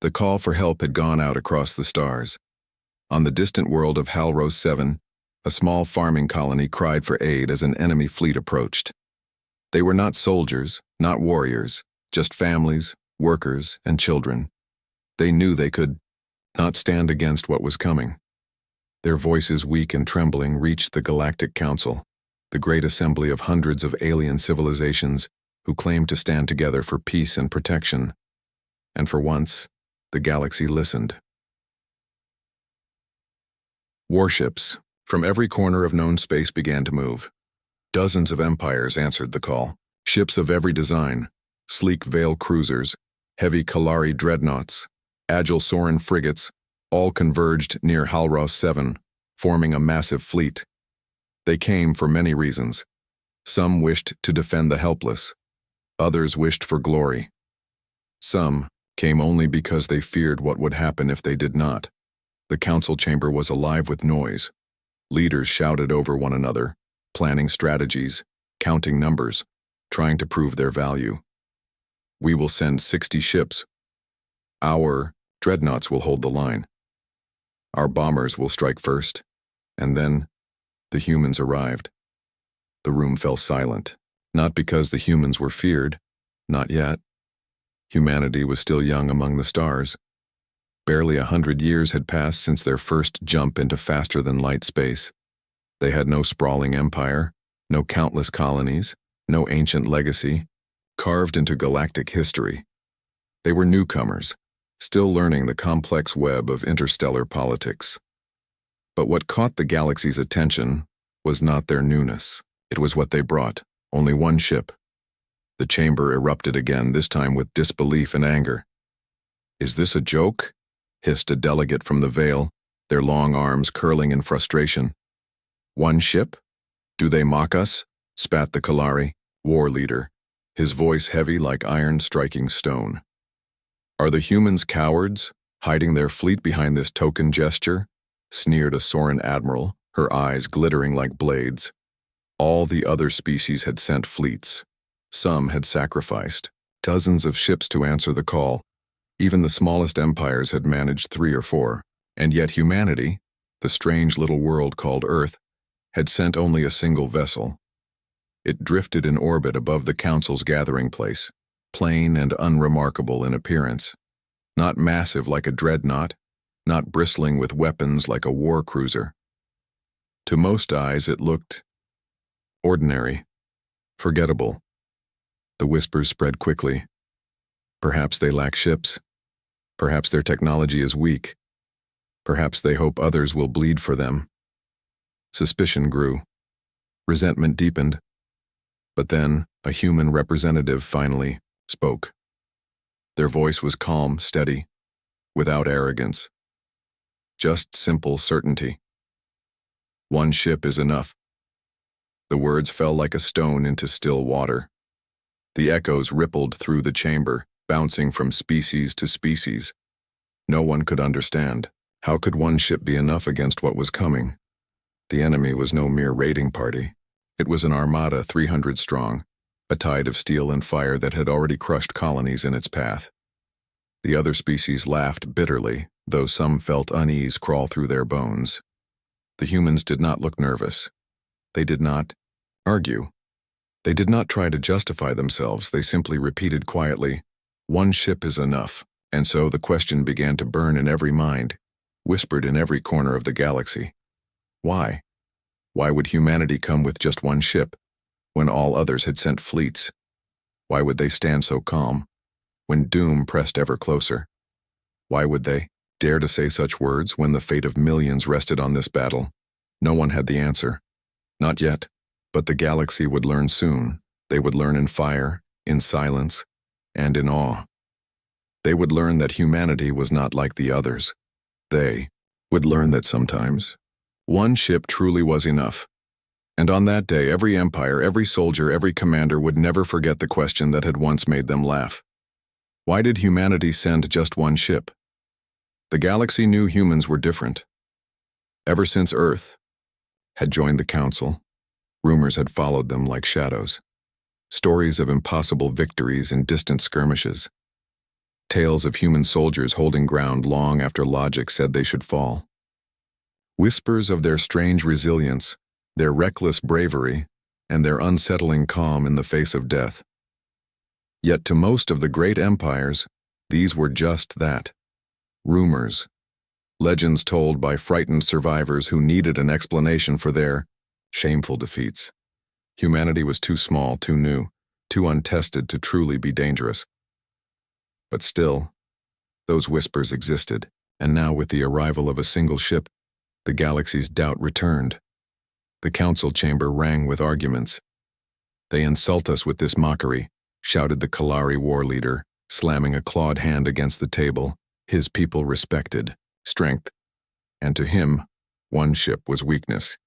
The call for help had gone out across the stars. On the distant world of Halros 7, a small farming colony cried for aid as an enemy fleet approached. They were not soldiers, not warriors, just families, workers, and children. They knew they could not stand against what was coming. Their voices, weak and trembling, reached the Galactic Council, the great assembly of hundreds of alien civilizations who claimed to stand together for peace and protection. And for once, the galaxy listened. Warships from every corner of known space began to move. Dozens of empires answered the call. Ships of every design, sleek Veil cruisers, heavy Kalari dreadnoughts, agile Sorin frigates, all converged near Halros 7, forming a massive fleet. They came for many reasons. Some wished to defend the helpless. Others wished for glory. Some came only because they feared what would happen if they did not. The council chamber was alive with noise. Leaders shouted over one another, planning strategies, counting numbers, trying to prove their value. We will send 60 ships. Our dreadnoughts will hold the line. Our bombers will strike first. And then, the humans arrived. The room fell silent, not because the humans were feared, not yet. Humanity was still young among the stars. Barely 100 years had passed since their first jump into faster-than-light space. They had no sprawling empire, no countless colonies, no ancient legacy, carved into galactic history. They were newcomers, still learning the complex web of interstellar politics. But what caught the galaxy's attention was not their newness. It was what they brought, only one ship. The chamber erupted again, this time with disbelief and anger. "Is this a joke?" hissed a delegate from the Veil, their long arms curling in frustration. "One ship? Do they mock us?" spat the Kalari, war leader, his voice heavy like iron striking stone. "Are the humans cowards, hiding their fleet behind this token gesture?" sneered a Sorin admiral, her eyes glittering like blades. All the other species had sent fleets. Some had sacrificed dozens of ships to answer the call. Even the smallest empires had managed 3 or 4, and yet humanity, the strange little world called Earth, had sent only a single vessel. It drifted in orbit above the Council's gathering place, plain and unremarkable in appearance. Not massive like a dreadnought, not bristling with weapons like a war cruiser. To most eyes it looked ordinary, forgettable. The whispers spread quickly. Perhaps they lack ships. Perhaps their technology is weak. Perhaps they hope others will bleed for them. Suspicion grew. Resentment deepened. But then a human representative finally spoke. Their voice was calm, steady, without arrogance. Just simple certainty. "One ship is enough." The words fell like a stone into still water. The echoes rippled through the chamber, bouncing from species to species. No one could understand. How could one ship be enough against what was coming? The enemy was no mere raiding party. It was an armada 300 strong, a tide of steel and fire that had already crushed colonies in its path. The other species laughed bitterly, though some felt unease crawl through their bones. The humans did not look nervous. They did not argue. They did not try to justify themselves. They simply repeated quietly, "One ship is enough." And so the question began to burn in every mind, whispered in every corner of the galaxy. Why? Why would humanity come with just one ship, when all others had sent fleets? Why would they stand so calm, when doom pressed ever closer? Why would they dare to say such words when the fate of millions rested on this battle? No one had the answer. Not yet, but the galaxy would learn soon. They would learn in fire, in silence, and in awe. They would learn that humanity was not like the others. They would learn that sometimes one ship truly was enough. And on that day, every empire, every soldier, every commander would never forget the question that had once made them laugh. Why did humanity send just one ship? The galaxy knew humans were different. Ever since Earth had joined the Council, rumors had followed them like shadows. Stories of impossible victories and distant skirmishes. Tales of human soldiers holding ground long after logic said they should fall. Whispers of their strange resilience, their reckless bravery, and their unsettling calm in the face of death. Yet to most of the great empires, these were just that. Rumors. Legends told by frightened survivors who needed an explanation for their shameful defeats. Humanity was too small, too new, too untested to truly be dangerous. But still, those whispers existed, and now with the arrival of a single ship, the galaxy's doubt returned. The council chamber rang with arguments. "They insult us with this mockery," shouted the Kalari war leader, slamming a clawed hand against the table. His people respected strength, and to him, one ship was weakness.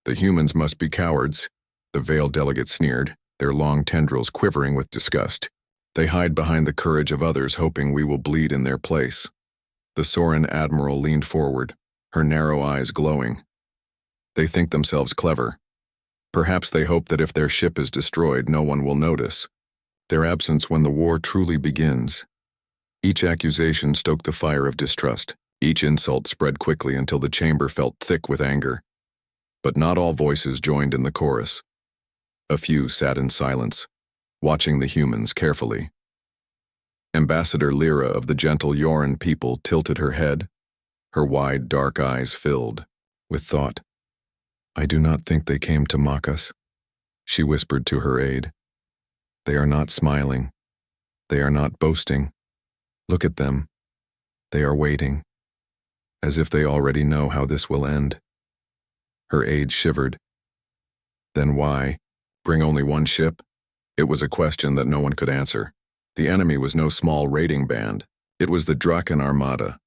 "The humans must be cowards," the veiled delegate sneered, their long tendrils quivering with disgust. "They hide behind the courage of others, hoping we will bleed in their place." The Soran admiral leaned forward, her narrow eyes glowing. "They think themselves clever. Perhaps they hope that if their ship is destroyed, no one will notice. Their absence when the war truly begins." Each accusation stoked the fire of distrust. Each insult spread quickly until the chamber felt thick with anger. But not all voices joined in the chorus. A few sat in silence, watching the humans carefully. Ambassador Lyra of the gentle Yoran people tilted her head, her wide dark eyes filled with thought. "I do not think they came to mock us," she whispered to her aide. "They are not smiling. They are not boasting. Look at them. They are waiting, as if they already know how this will end." Her aide shivered. "Then why bring only one ship?" It was a question that no one could answer. The enemy was no small raiding band. It was the Draken Armada,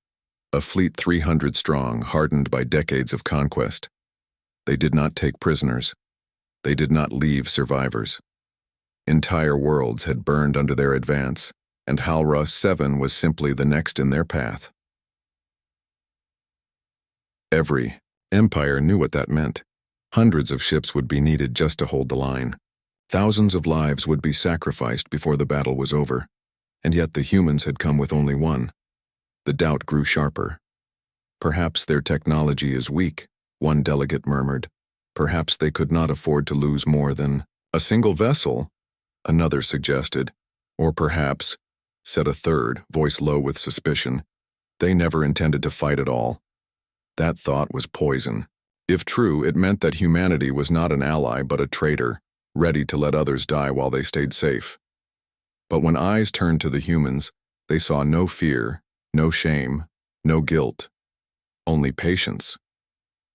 a fleet 300 strong, hardened by decades of conquest. They did not take prisoners. They did not leave survivors. Entire worlds had burned under their advance, and Halros 7 was simply the next in their path. Every empire knew what that meant. Hundreds of ships would be needed just to hold the line. Thousands of lives would be sacrificed before the battle was over, and yet the humans had come with only one. The doubt grew sharper. "Perhaps their technology is weak," one delegate murmured. "Perhaps they could not afford to lose more than a single vessel," another suggested. "Or perhaps," said a third, voice low with suspicion, "they never intended to fight at all." That thought was poison. If true, it meant that humanity was not an ally but a traitor, ready to let others die while they stayed safe. But when eyes turned to the humans, they saw no fear, no shame, no guilt, only patience.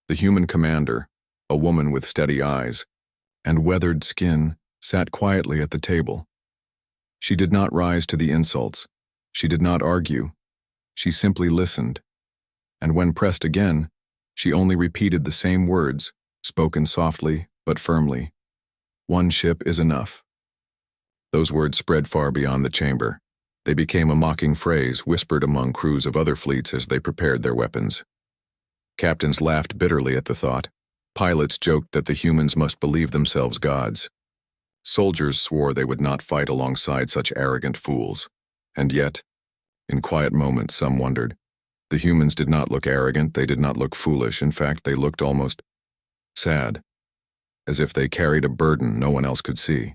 The human commander, a woman with steady eyes and weathered skin, sat quietly at the table. She did not rise to the insults. She did not argue. She simply listened. And when pressed again, she only repeated the same words, spoken softly but firmly. "One ship is enough." Those words spread far beyond the chamber. They became a mocking phrase whispered among crews of other fleets as they prepared their weapons. Captains laughed bitterly at the thought. Pilots joked that the humans must believe themselves gods. Soldiers swore they would not fight alongside such arrogant fools. And yet, in quiet moments, some wondered. The humans did not look arrogant, they did not look foolish. In fact, they looked almost sad, as if they carried a burden no one else could see.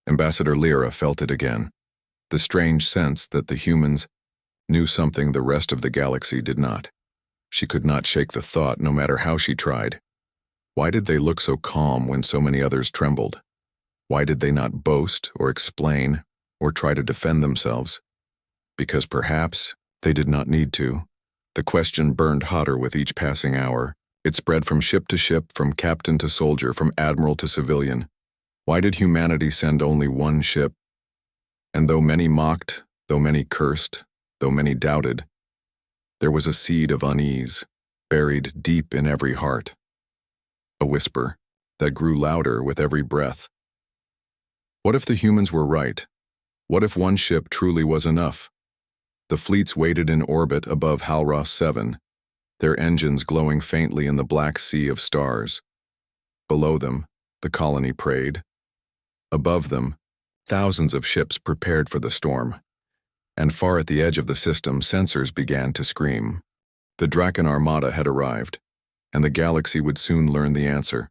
Ambassador Lyra felt it again, the strange sense that the humans knew something the rest of the galaxy did not. She could not shake the thought, no matter how she tried. Why did they look so calm when so many others trembled? Why did they not boast or explain or try to defend themselves? Because perhaps they did not need to. The question burned hotter with each passing hour. It spread from ship to ship, from captain to soldier, from admiral to civilian. Why did humanity send only one ship? And though many mocked, though many cursed, though many doubted, there was a seed of unease, buried deep in every heart. A whisper that grew louder with every breath. What if the humans were right? What if one ship truly was enough? The fleets waited in orbit above Halros 7, their engines glowing faintly in the black sea of stars. Below them, the colony prayed. Above them, thousands of ships prepared for the storm. and far at the edge of the system, sensors began to scream. The Draken Armada had arrived, and the galaxy would soon learn the answer.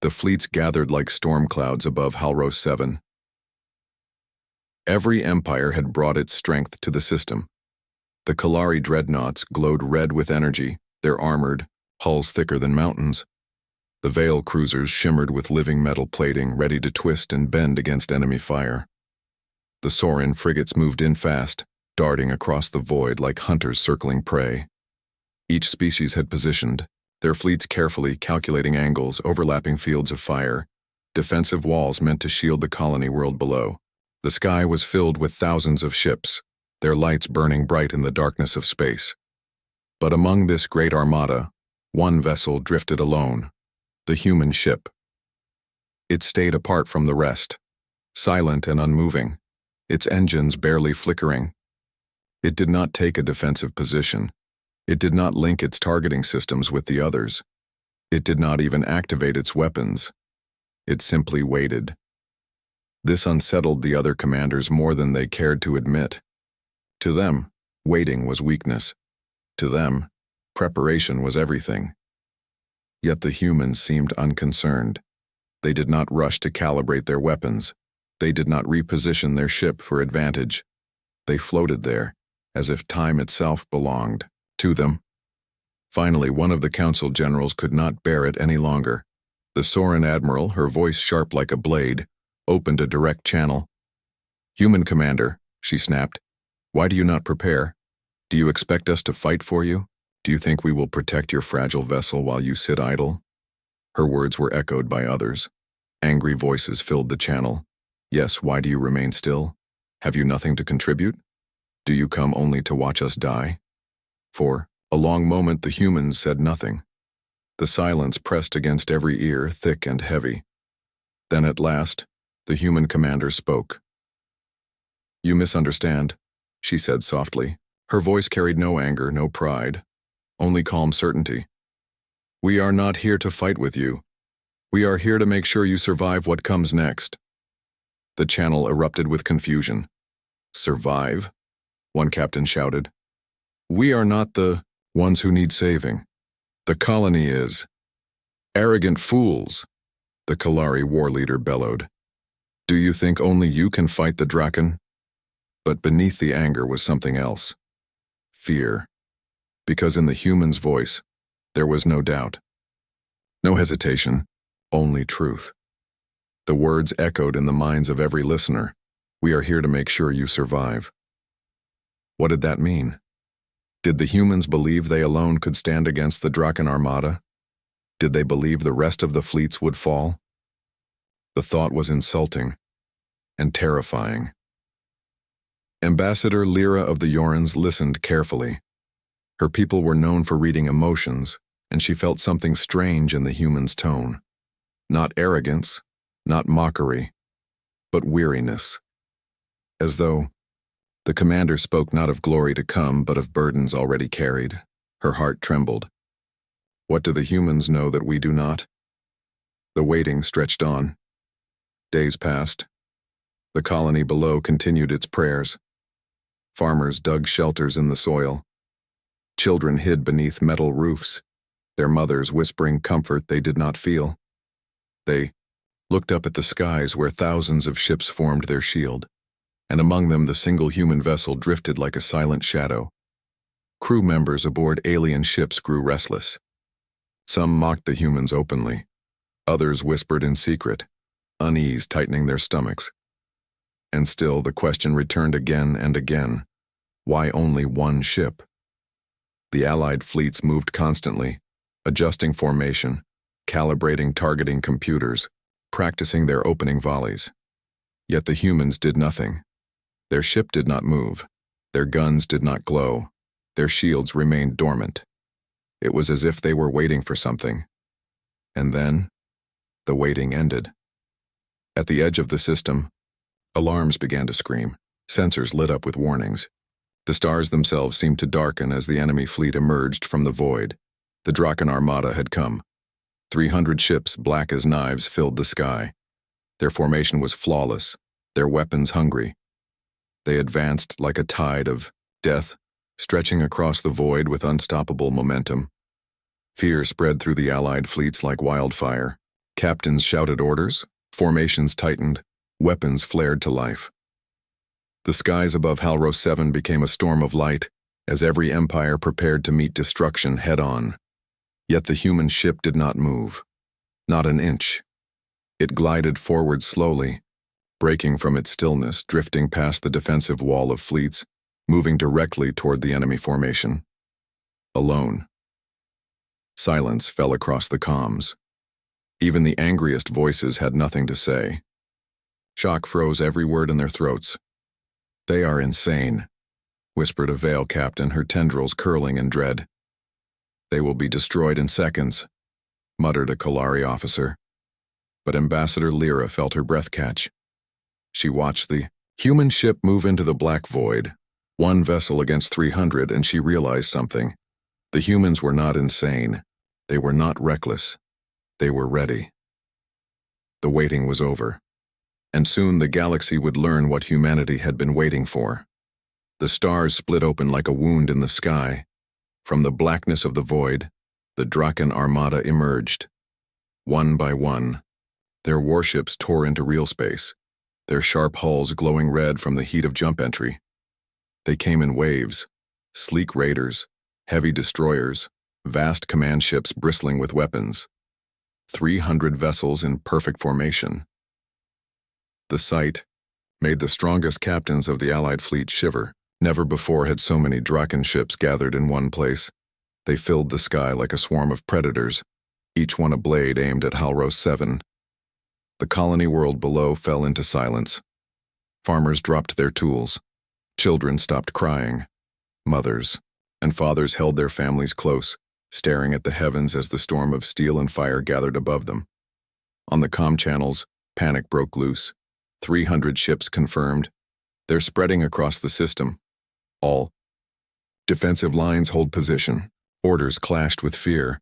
The fleets gathered like storm clouds above Halros 7. Every empire had brought its strength to the system. The Kalari dreadnoughts glowed red with energy, their armored, hulls thicker than mountains. The Veil cruisers shimmered with living metal plating, ready to twist and bend against enemy fire. The Sorin frigates moved in fast, darting across the void like hunters circling prey. Each species had positioned, their fleets carefully calculating angles, overlapping fields of fire, defensive walls meant to shield the colony world below. The sky was filled with thousands of ships, their lights burning bright in the darkness of space. But among this great armada, one vessel drifted alone, the human ship. It stayed apart from the rest, silent and unmoving, its engines barely flickering. It did not take a defensive position. It did not link its targeting systems with the others. It did not even activate its weapons. It simply waited. This unsettled the other commanders more than they cared to admit. To them, waiting was weakness. To them, preparation was everything. Yet the humans seemed unconcerned. They did not rush to calibrate their weapons. They did not reposition their ship for advantage. They floated there, as if time itself belonged to them. Finally, one of the council generals could not bear it any longer. The Sorin admiral, her voice sharp like a blade, opened a direct channel. "Human commander," she snapped, "why do you not prepare? Do you expect us to fight for you? Do you think we will protect your fragile vessel while you sit idle?" Her words were echoed by others. Angry voices filled the channel. "Yes, why do you remain still? Have you nothing to contribute? Do you come only to watch us die?" For a long moment the humans said nothing. The silence pressed against every ear, thick and heavy. Then at last, the human commander spoke. "You misunderstand," she said softly. Her voice carried no anger, no pride, only calm certainty. "We are not here to fight with you. We are here to make sure you survive what comes next." The channel erupted with confusion. "Survive?" one captain shouted. "We are not the ones who need saving. The colony is." "Arrogant fools," the Kalari war leader bellowed. "Do you think only you can fight the Draken?" But beneath the anger was something else. Fear. Because in the human's voice, there was no doubt. No hesitation, only truth. The words echoed in the minds of every listener. "We are here to make sure you survive." What did that mean? Did the humans believe they alone could stand against the Draken Armada? Did they believe the rest of the fleets would fall? The thought was insulting and terrifying. Ambassador Lyra of the Yorans listened carefully. Her people were known for reading emotions, and she felt something strange in the human's tone. Not arrogance, not mockery, but weariness. As though the commander spoke not of glory to come, but of burdens already carried. Her heart trembled. What do the humans know that we do not? The waiting stretched on. Days passed. The colony below continued its prayers. Farmers dug shelters in the soil. Children hid beneath metal roofs, their mothers whispering comfort they did not feel. They looked up at the skies where thousands of ships formed their shield, and among them the single human vessel drifted like a silent shadow. Crew members aboard alien ships grew restless. Some mocked the humans openly. Others whispered in secret, unease tightening their stomachs. And still the question returned again and again. Why only one ship? The Allied fleets moved constantly, adjusting formation, calibrating targeting computers, practicing their opening volleys. Yet the humans did nothing. Their ship did not move. Their guns did not glow. Their shields remained dormant. It was as if they were waiting for something. And then, the waiting ended. At the edge of the system, alarms began to scream. Sensors lit up with warnings. The stars themselves seemed to darken as the enemy fleet emerged from the void. The Draken Armada had come. 300 ships, black as knives, filled the sky. Their formation was flawless, their weapons hungry. They advanced like a tide of death, stretching across the void with unstoppable momentum. Fear spread through the Allied fleets like wildfire. Captains shouted orders, formations tightened, weapons flared to life. The skies above Halros 7 became a storm of light as every empire prepared to meet destruction head-on. Yet the human ship did not move. Not an inch. It glided forward slowly, breaking from its stillness, drifting past the defensive wall of fleets, moving directly toward the enemy formation. Alone. Silence fell across the comms. Even the angriest voices had nothing to say. Shock froze every word in their throats. "They are insane," whispered a Veil captain, her tendrils curling in dread. "They will be destroyed in seconds," muttered a Kalari officer. But Ambassador Lyra felt her breath catch. She watched the human ship move into the black void, one vessel against 300, and she realized something. The humans were not insane. They were not reckless. They were ready. The waiting was over. And soon the galaxy would learn what humanity had been waiting for. The stars split open like a wound in the sky. From the blackness of the void, the Draken Armada emerged. One by one, their warships tore into real space, their sharp hulls glowing red from the heat of jump entry. They came in waves, sleek raiders, heavy destroyers, vast command ships bristling with weapons. 300 vessels in perfect formation. The sight made the strongest captains of the Allied fleet shiver. Never before had so many Draken ships gathered in one place. They filled the sky like a swarm of predators, each one a blade aimed at Halros 7. The colony world below fell into silence. Farmers dropped their tools. Children stopped crying. Mothers and fathers held their families close, staring at the heavens as the storm of steel and fire gathered above them. On the comm channels, panic broke loose. 300 ships confirmed. They're spreading across the system. All defensive lines hold position. Orders clashed with fear.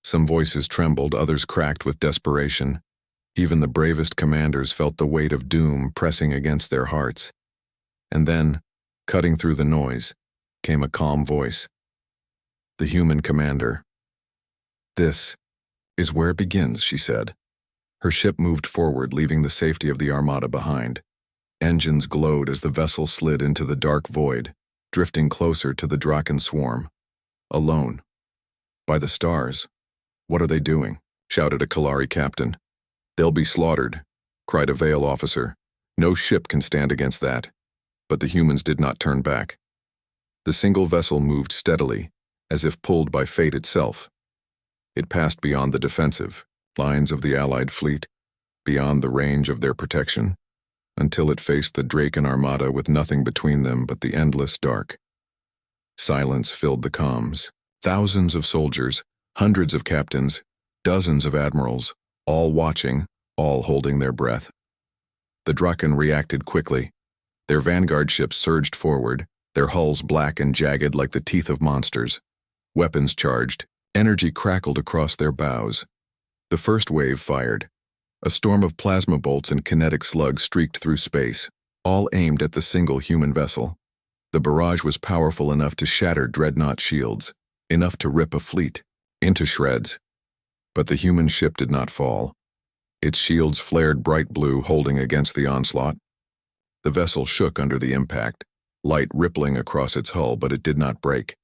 Some voices trembled, others cracked with desperation. Even the bravest commanders felt the weight of doom pressing against their hearts. And then, cutting through the noise, came a calm voice. The human commander. "This is where it begins," she said. Her ship moved forward, leaving the safety of the Armada behind. Engines glowed as the vessel slid into the dark void, drifting closer to the Draken swarm. Alone. "By the stars. What are they doing?" shouted a Kalari captain. "They'll be slaughtered," cried a Veil officer. "No ship can stand against that." But the humans did not turn back. The single vessel moved steadily, as if pulled by fate itself. It passed beyond the defensive lines of the Allied fleet, beyond the range of their protection, until it faced the Draken Armada with nothing between them but the endless dark. Silence filled the comms. Thousands of soldiers, hundreds of captains, dozens of admirals, all watching, all holding their breath. The Draken reacted quickly. Their vanguard ships surged forward, their hulls black and jagged like the teeth of monsters. Weapons charged, energy crackled across their bows. The first wave fired. A storm of plasma bolts and kinetic slugs streaked through space, all aimed at the single human vessel. The barrage was powerful enough to shatter dreadnought shields, enough to rip a fleet into shreds. But the human ship did not fall. Its shields flared bright blue, holding against the onslaught. The vessel shook under the impact, light rippling across its hull, but it did not break.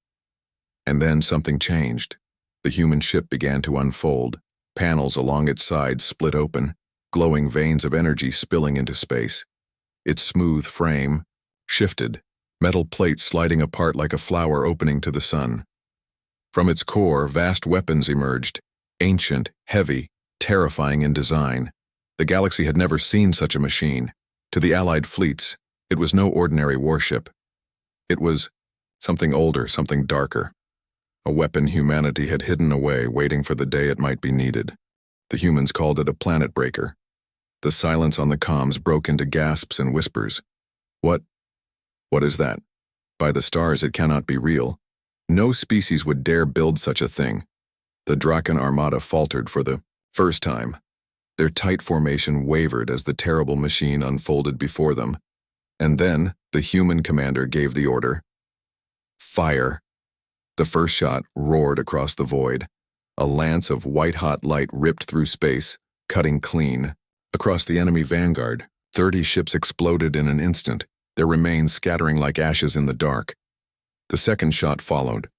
And then something changed. The human ship began to unfold. Panels along its sides split open, glowing veins of energy spilling into space. Its smooth frame shifted, metal plates sliding apart like a flower opening to the sun. From its core, vast weapons emerged, ancient, heavy, terrifying in design. The galaxy had never seen such a machine. To the Allied fleets, it was no ordinary warship. It was something older, something darker. A weapon humanity had hidden away, waiting for the day it might be needed. The humans called it a planet breaker. The silence on the comms broke into gasps and whispers. What is that? By the stars, it cannot be real. No species would dare build such a thing. The Draken Armada faltered for the first time. Their tight formation wavered as the terrible machine unfolded before them. And then the human commander gave the order, "Fire." The first shot roared across the void. A lance of white-hot light ripped through space, cutting clean. Across the enemy vanguard, 30 ships exploded in an instant, their remains scattering like ashes in the dark. The second shot followed.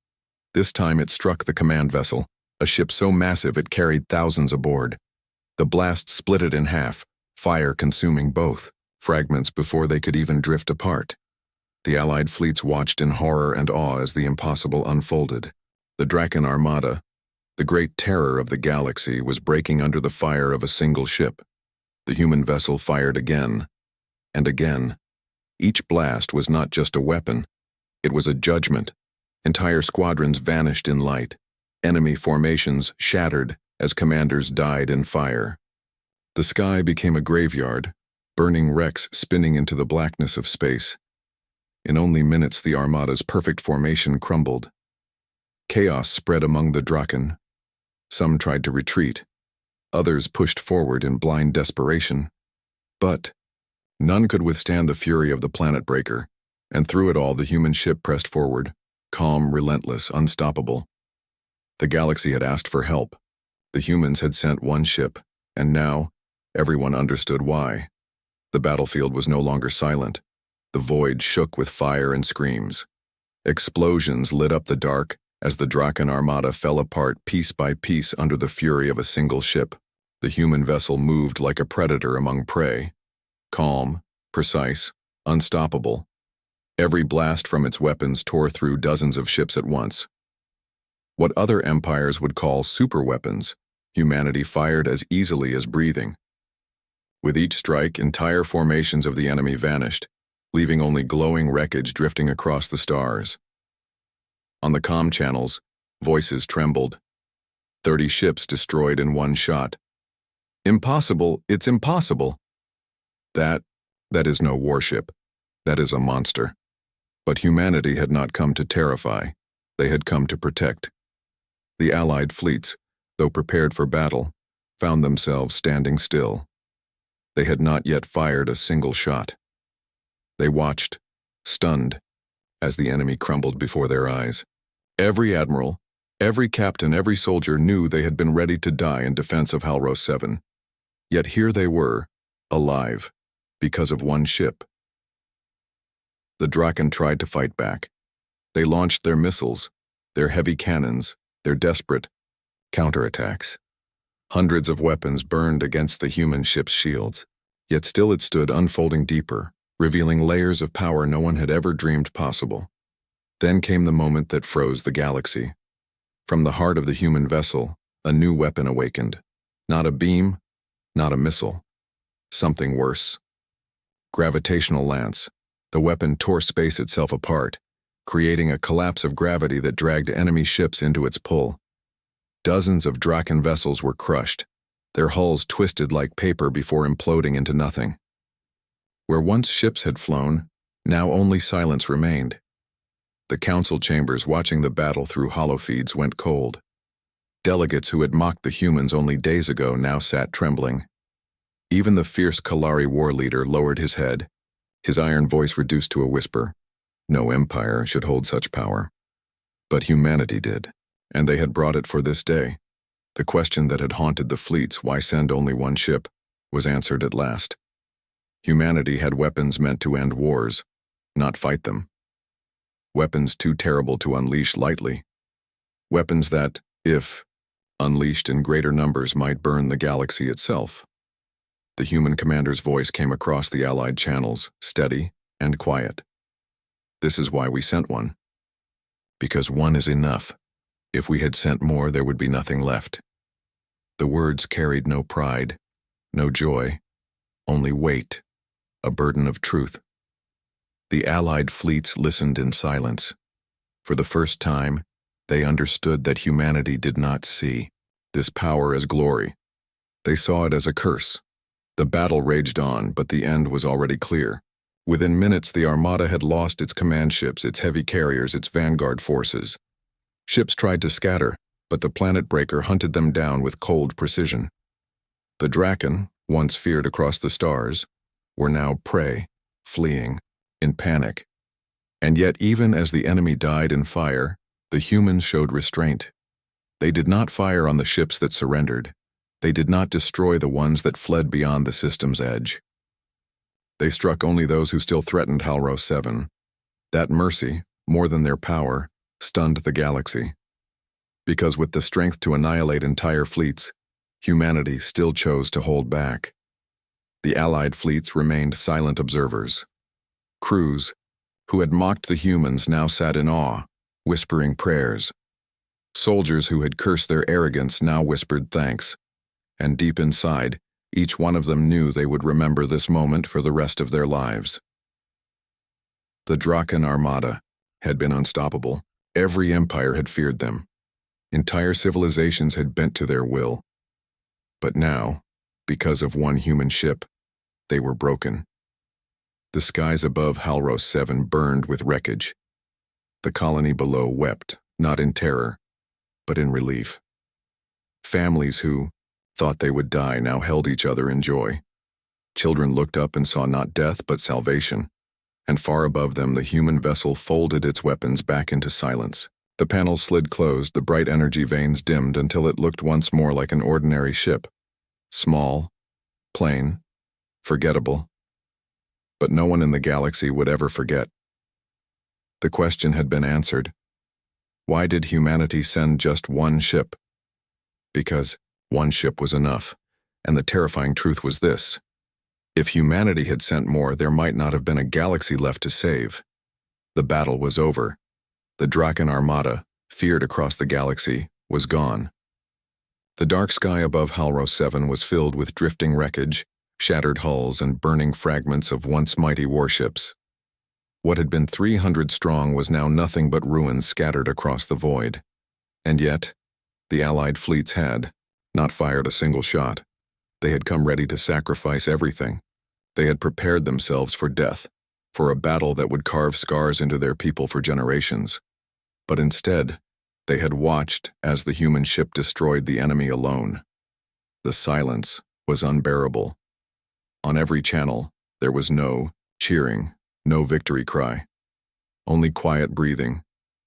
This time it struck the command vessel, a ship so massive it carried thousands aboard. The blast split it in half, fire consuming both, fragments before they could even drift apart. The Allied fleets watched in horror and awe as the impossible unfolded. The Draken Armada, the great terror of the galaxy, was breaking under the fire of a single ship. The human vessel fired again, and again. Each blast was not just a weapon, it was a judgment. Entire squadrons vanished in light. Enemy formations shattered as commanders died in fire. The sky became a graveyard, burning wrecks spinning into the blackness of space. In only minutes the Armada's perfect formation crumbled. Chaos spread among the Draken. Some tried to retreat. Others pushed forward in blind desperation. But none could withstand the fury of the planet breaker, and through it all the human ship pressed forward, calm, relentless, unstoppable. The galaxy had asked for help. The humans had sent one ship, and now everyone understood why. The battlefield was no longer silent. The void shook with fire and screams. Explosions lit up the dark as the Draken Armada fell apart piece by piece under the fury of a single ship. The human vessel moved like a predator among prey. Calm, precise, unstoppable. Every blast from its weapons tore through dozens of ships at once. What other empires would call superweapons, humanity fired as easily as breathing. With each strike, entire formations of the enemy vanished, leaving only glowing wreckage drifting across the stars. On the comm channels, voices trembled. 30 ships destroyed in one shot. Impossible, it's impossible. That is no warship. That is a monster. But humanity had not come to terrify. They had come to protect. The Allied fleets, though prepared for battle, found themselves standing still. They had not yet fired a single shot. They watched, stunned, as the enemy crumbled before their eyes. Every admiral, every captain, every soldier knew they had been ready to die in defense of Halros 7. Yet here they were, alive, because of one ship. The Draken tried to fight back. They launched their missiles, their heavy cannons, their desperate counterattacks. Hundreds of weapons burned against the human ship's shields, yet still it stood unfolding deeper, revealing layers of power no one had ever dreamed possible. Then came the moment that froze the galaxy. From the heart of the human vessel, a new weapon awakened. Not a beam, not a missile. Something worse. Gravitational lance. The weapon tore space itself apart, creating a collapse of gravity that dragged enemy ships into its pull. Dozens of Draken vessels were crushed, their hulls twisted like paper before imploding into nothing. Where once ships had flown, now only silence remained. The council chambers watching the battle through holofeeds went cold. Delegates who had mocked the humans only days ago now sat trembling. Even the fierce Kalari war leader lowered his head, his iron voice reduced to a whisper. No empire should hold such power. But humanity did, and they had brought it for this day. The question that had haunted the fleets, why send only one ship, was answered at last. Humanity had weapons meant to end wars, not fight them. Weapons too terrible to unleash lightly. Weapons that, if unleashed in greater numbers, might burn the galaxy itself. The human commander's voice came across the Allied channels, steady and quiet. This is why we sent one. Because one is enough. If we had sent more, there would be nothing left. The words carried no pride, no joy, only weight, a burden of truth. The Allied fleets listened in silence. For the first time, they understood that humanity did not see this power as glory. They saw it as a curse. The battle raged on, but the end was already clear. Within minutes, the Armada had lost its command ships, its heavy carriers, its vanguard forces. Ships tried to scatter, but the planet breaker hunted them down with cold precision. The Draken, once feared across the stars, were now prey, fleeing. in panic. And yet even as the enemy died in fire, the humans showed restraint. They did not fire on the ships that surrendered. They did not destroy the ones that fled beyond the system's edge. They struck only those who still threatened Halros 7. That mercy, more than their power, stunned the galaxy. Because with the strength to annihilate entire fleets, humanity still chose to hold back. The Allied fleets remained silent observers. Crews, who had mocked the humans, now sat in awe, whispering prayers. Soldiers who had cursed their arrogance now whispered thanks. And deep inside, each one of them knew they would remember this moment for the rest of their lives. The Draken Armada had been unstoppable. Every empire had feared them. Entire civilizations had bent to their will. But now, because of one human ship, they were broken. The skies above Halros 7 burned with wreckage. The colony below wept, not in terror, but in relief. Families who thought they would die now held each other in joy. Children looked up and saw not death but salvation, and far above them the human vessel folded its weapons back into silence. The panels slid closed, the bright energy veins dimmed until it looked once more like an ordinary ship. Small, plain, forgettable. But no one in the galaxy would ever forget. The question had been answered. Why did humanity send just one ship? Because one ship was enough, and the terrifying truth was this. If humanity had sent more, there might not have been a galaxy left to save. The battle was over. The Draken Armada, feared across the galaxy, was gone. The dark sky above Halros 7 was filled with drifting wreckage, shattered hulls, and burning fragments of once mighty warships. What had been 300 strong was now nothing but ruins scattered across the void. And yet, the Allied fleets had not fired a single shot. They had come ready to sacrifice everything. They had prepared themselves for death, for a battle that would carve scars into their people for generations. But instead, they had watched as the human ship destroyed the enemy alone. The silence was unbearable. On every channel, there was no cheering, no victory cry. Only quiet breathing,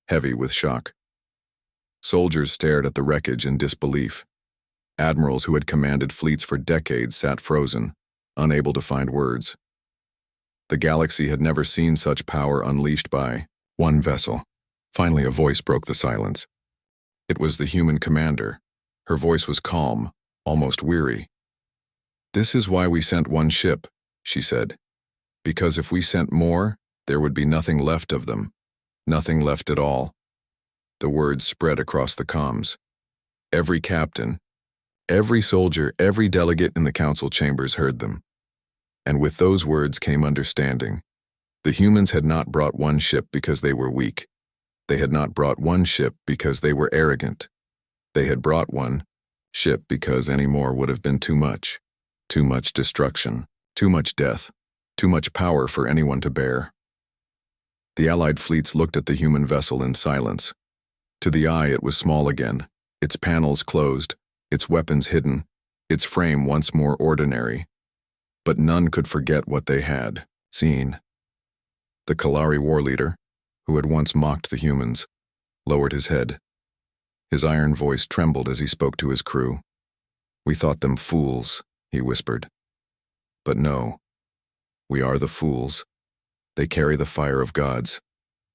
heavy with shock. Soldiers stared at the wreckage in disbelief. Admirals who had commanded fleets for decades sat frozen, unable to find words. The galaxy had never seen such power unleashed by one vessel. Finally, a voice broke the silence. It was the human commander. Her voice was calm, almost weary. "This is why we sent one ship," she said. "Because if we sent more, there would be nothing left of them. Nothing left at all." The words spread across the comms. Every captain, every soldier, every delegate in the council chambers heard them. And with those words came understanding. The humans had not brought one ship because they were weak. They had not brought one ship because they were arrogant. They had brought one ship because any more would have been too much. Too much destruction, too much death, too much power for anyone to bear. The Allied fleets looked at the human vessel in silence. To the eye it was small again, its panels closed, its weapons hidden, its frame once more ordinary. But none could forget what they had seen. The Kalari war leader, who had once mocked the humans, lowered his head. His iron voice trembled as he spoke to his crew. "We thought them fools," he whispered. "But no, we are the fools. They carry the fire of gods,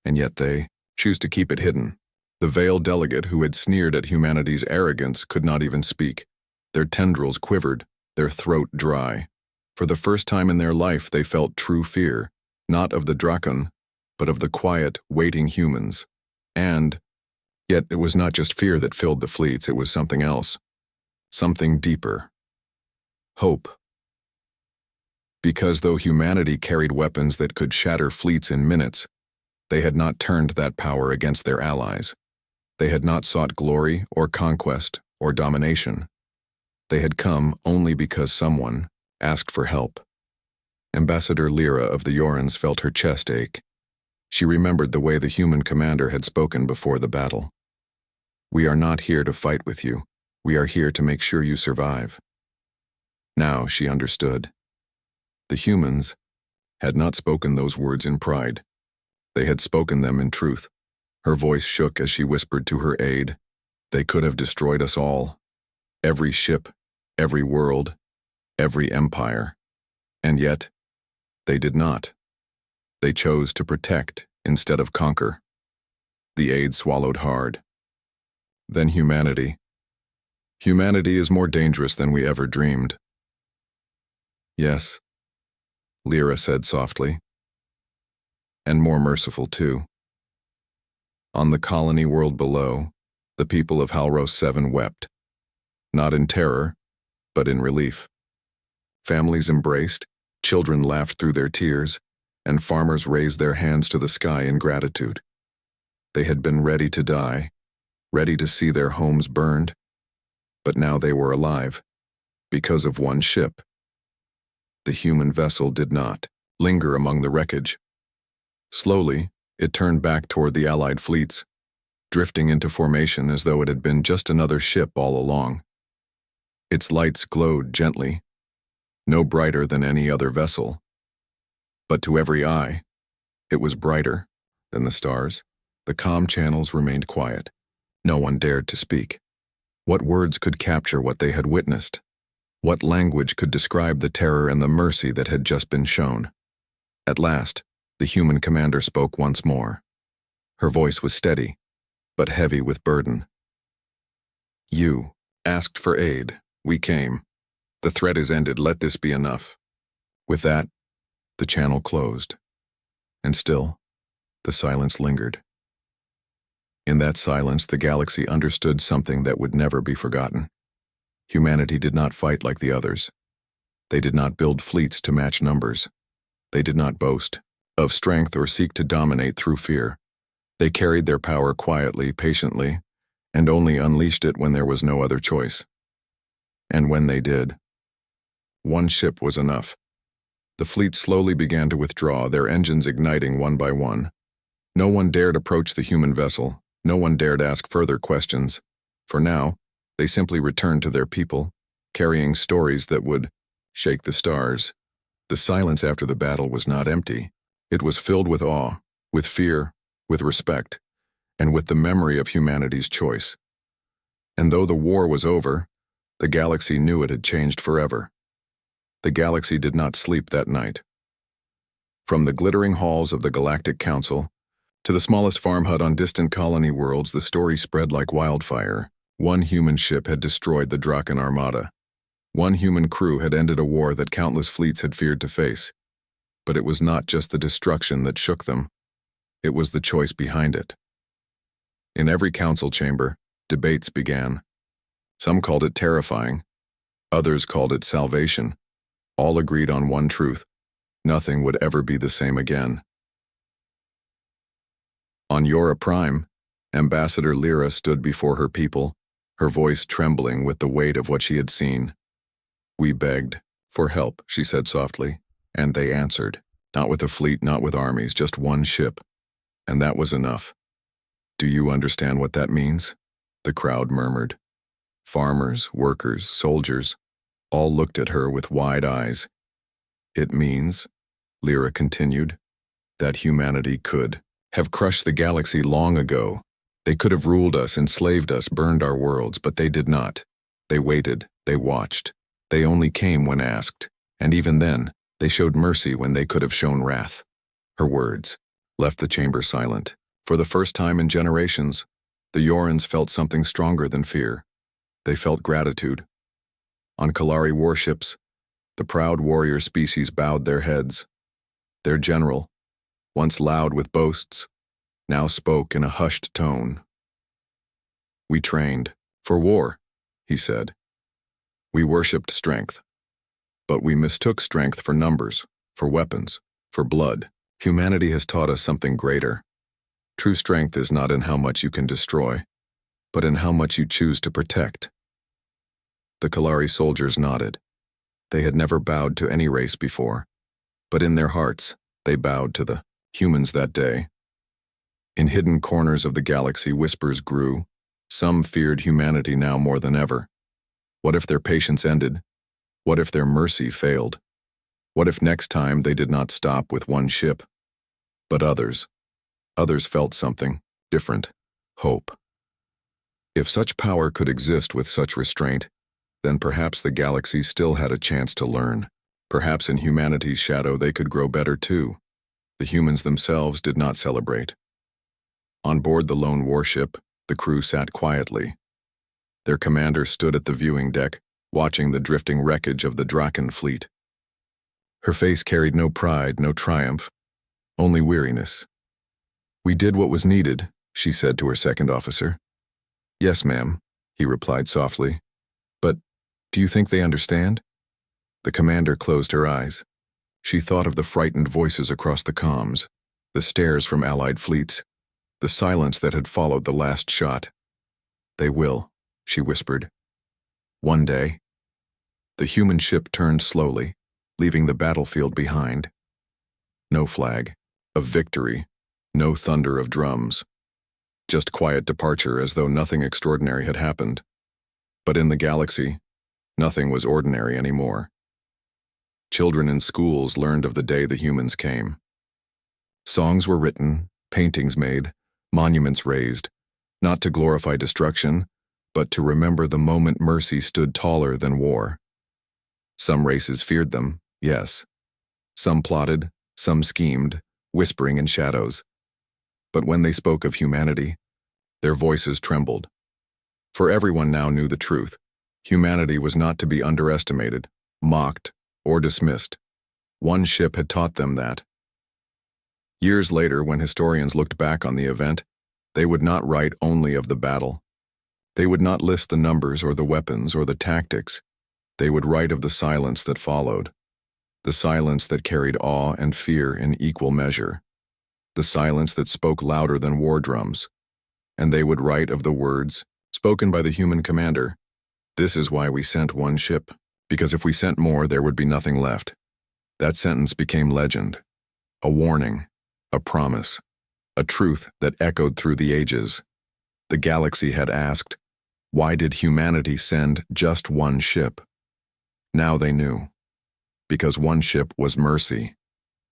and yet they choose to keep it hidden." The veiled delegate who had sneered at humanity's arrogance could not even speak. Their tendrils quivered, their throat dry. For the first time in their life they felt true fear, not of the Draken, but of the quiet, waiting humans. And yet it was not just fear that filled the fleets, it was something else. Something deeper. Hope. Because though humanity carried weapons that could shatter fleets in minutes, they had not turned that power against their allies. They had not sought glory or conquest or domination. They had come only because someone asked for help. Ambassador Lyra of the Yorans felt her chest ache. She remembered the way the human commander had spoken before the battle. "We are not here to fight with you. We are here to make sure you survive." Now she understood. The humans, had not spoken those words in pride. They had spoken them in truth. Her voice shook as she whispered to her aide, "They could have destroyed us all. Every ship, every world, every empire. And yet, they did not. They chose to protect instead of conquer." The aide swallowed hard. "Then humanity. Humanity is more dangerous than we ever dreamed." "Yes," Lyra said softly. "And more merciful too." On the colony world below, the people of Halros 7 wept. Not in terror, but in relief. Families embraced, children laughed through their tears, and farmers raised their hands to the sky in gratitude. They had been ready to die, ready to see their homes burned, but now they were alive, because of one ship. The human vessel did not linger among the wreckage. Slowly, it turned back toward the Allied fleets, drifting into formation as though it had been just another ship all along. Its lights glowed gently, no brighter than any other vessel. But to every eye, it was brighter than the stars. The comm channels remained quiet. No one dared to speak. What words could capture what they had witnessed? What language could describe the terror and the mercy that had just been shown? At last, the human commander spoke once more. Her voice was steady, but heavy with burden. "You asked for aid. We came. The threat is ended. Let this be enough." With that, the channel closed. And still, the silence lingered. In that silence, the galaxy understood something that would never be forgotten. Humanity did not fight like the others. They did not build fleets to match numbers. They did not boast of strength or seek to dominate through fear. They carried their power quietly, patiently, and only unleashed it when there was no other choice. And when they did, one ship was enough. The fleet slowly began to withdraw, their engines igniting one by one. No one dared approach the human vessel. No one dared ask further questions. For now, they simply returned to their people, carrying stories that would shake the stars. The silence after the battle was not empty. It was filled with awe, with fear, with respect, and with the memory of humanity's choice. And though the war was over, the galaxy knew it had changed forever. The galaxy did not sleep that night. From the glittering halls of the Galactic Council to the smallest farm hut on distant colony worlds, the story spread like wildfire. One human ship had destroyed the Draken Armada. One human crew had ended a war that countless fleets had feared to face. But it was not just the destruction that shook them. It was the choice behind it. In every council chamber, debates began. Some called it terrifying. Others called it salvation. All agreed on one truth: nothing would ever be the same again. On Yora Prime, Ambassador Lyra stood before her people, her voice trembling with the weight of what she had seen. "We begged for help," she said softly, "and they answered. Not with a fleet, not with armies, just one ship. And that was enough." "Do you understand what that means?" the crowd murmured. Farmers, workers, soldiers, all looked at her with wide eyes. "It means," Lyra continued, "that humanity could have crushed the galaxy long ago. They could have ruled us, enslaved us, burned our worlds, but they did not. They waited, they watched. They only came when asked, and even then, they showed mercy when they could have shown wrath." Her words left the chamber silent. For the first time in generations, the Yorans felt something stronger than fear. They felt gratitude. On Kalari warships, the proud warrior species bowed their heads. Their general, once loud with boasts, now spoke in a hushed tone. "We trained for war," he said. "We worshipped strength. But we mistook strength for numbers, for weapons, for blood. Humanity has taught us something greater. True strength is not in how much you can destroy, but in how much you choose to protect." The Kalari soldiers nodded. They had never bowed to any race before, but in their hearts, they bowed to the humans that day. In hidden corners of the galaxy, whispers grew. Some feared humanity now more than ever. What if their patience ended? What if their mercy failed? What if next time they did not stop with one ship, but others? Others felt something different, hope. If such power could exist with such restraint, then perhaps the galaxy still had a chance to learn. Perhaps in humanity's shadow they could grow better too. The humans themselves did not celebrate. On board the lone warship, the crew sat quietly. Their commander stood at the viewing deck, watching the drifting wreckage of the Draken fleet. Her face carried no pride, no triumph, only weariness. "We did what was needed," she said to her second officer. "Yes, ma'am," he replied softly. "But do you think they understand?" The commander closed her eyes. She thought of the frightened voices across the comms, the stares from Allied fleets, the silence that had followed the last shot. "They will," she whispered. "One day." The human ship turned slowly, leaving the battlefield behind. No flag of victory, no thunder of drums. Just quiet departure as though nothing extraordinary had happened. But in the galaxy, nothing was ordinary anymore. Children in schools learned of the day the humans came. Songs were written, paintings made, monuments raised, not to glorify destruction, but to remember the moment mercy stood taller than war. Some races feared them, yes. Some plotted, some schemed, whispering in shadows. But when they spoke of humanity, their voices trembled. For everyone now knew the truth. Humanity was not to be underestimated, mocked, or dismissed. One ship had taught them that. Years later, when historians looked back on the event, they would not write only of the battle. They would not list the numbers or the weapons or the tactics. They would write of the silence that followed. The silence that carried awe and fear in equal measure. The silence that spoke louder than war drums. And they would write of the words, spoken by the human commander. "This is why we sent one ship, because if we sent more, there would be nothing left." That sentence became legend. A warning, a promise, a truth that echoed through the ages. The galaxy had asked, why did humanity send just one ship? Now they knew. Because one ship was mercy.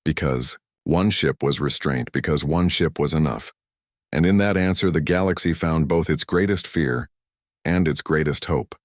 Because one ship was restraint. Because one ship was enough. And in that answer, the galaxy found both its greatest fear and its greatest hope.